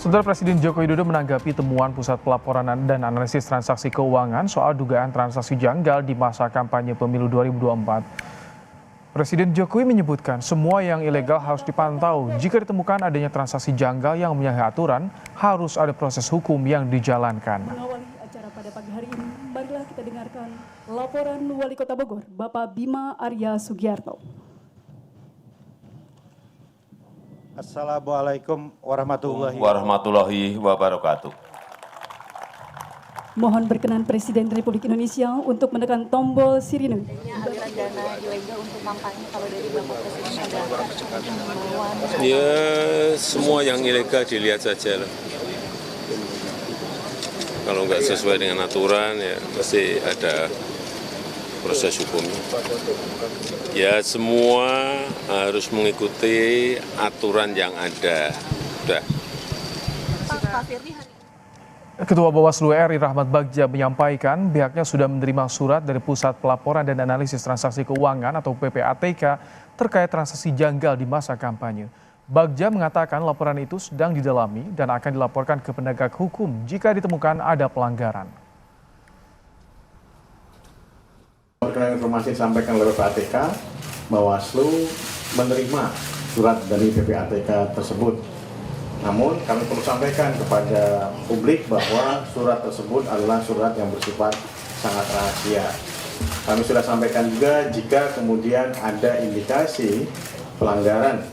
Saudara Presiden Joko Widodo menanggapi temuan Pusat Pelaporan dan Analisis Transaksi Keuangan soal dugaan transaksi janggal di masa kampanye pemilu 2024. Presiden Jokowi menyebutkan semua yang ilegal harus dipantau. Jika ditemukan adanya transaksi janggal yang menyalahi aturan, harus ada proses hukum yang dijalankan. Mengawali acara pada pagi hari ini, marilah kita dengarkan laporan Wali Kota Bogor, Bapak Bima Arya Sugiarto. Assalamualaikum warahmatullahi wabarakatuh. Mohon berkenan Presiden Republik Indonesia untuk menekan tombol sirine. Aliran dana ilegal untuk kampanye kalau dari Bapak Presiden ada ya semua yang ilegal dilihat saja lah. Kalau nggak sesuai dengan aturan ya pasti ada proses hukumnya. Ya semua harus mengikuti aturan yang ada. Udah. Pak Firly hari Ketua Bawaslu RI Rahmat Bagja menyampaikan pihaknya sudah menerima surat dari Pusat Pelaporan dan Analisis Transaksi Keuangan atau PPATK terkait transaksi janggal di masa kampanye. Bagja mengatakan laporan itu sedang didalami dan akan dilaporkan ke penegak hukum jika ditemukan ada pelanggaran. Berdasarkan informasi disampaikan oleh PPATK, Bawaslu menerima surat dari PPATK tersebut. Namun kami perlu sampaikan kepada publik bahwa surat tersebut adalah surat yang bersifat sangat rahasia. Kami sudah sampaikan juga jika kemudian ada indikasi pelanggaran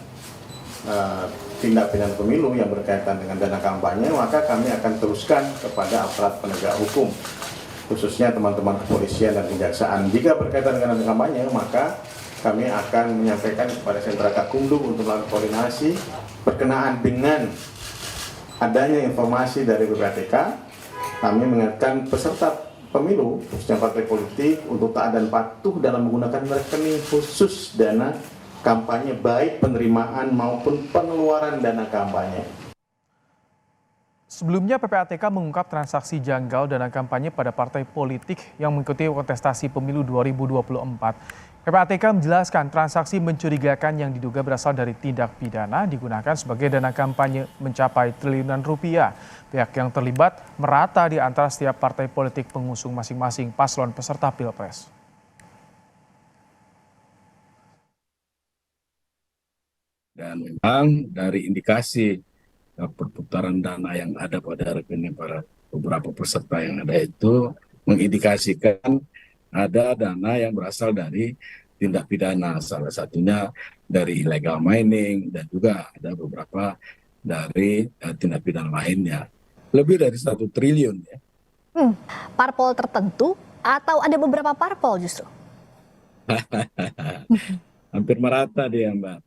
tindak pidana pemilu yang berkaitan dengan dana kampanye, maka kami akan teruskan kepada aparat penegak hukum, khususnya teman-teman kepolisian dan kejaksaan. Jika berkaitan dengan dana kampanye, maka kami akan menyampaikan kepada Sentra Gakumdu untuk melakukan koordinasi berkenaan dengan adanya informasi dari PPATK. Kami mengingatkan peserta pemilu, khususnya partai politik, untuk taat dan patuh dalam menggunakan rekening khusus dana kampanye, baik penerimaan maupun pengeluaran dana kampanye. Sebelumnya PPATK mengungkap transaksi janggal dana kampanye pada partai politik yang mengikuti kontestasi pemilu 2024. PPATK menjelaskan transaksi mencurigakan yang diduga berasal dari tindak pidana digunakan sebagai dana kampanye mencapai triliunan rupiah. Pihak yang terlibat merata di antara setiap partai politik pengusung masing-masing paslon peserta Pilpres. Dan memang dari indikasi perputaran dana yang ada pada rekening para beberapa peserta yang ada itu mengindikasikan ada dana yang berasal dari tindak pidana, salah satunya dari illegal mining dan juga ada beberapa dari tindak pidana lainnya. Lebih dari 1 triliun ya. parpol tertentu atau ada beberapa parpol justru? Hampir merata dia, Mbak.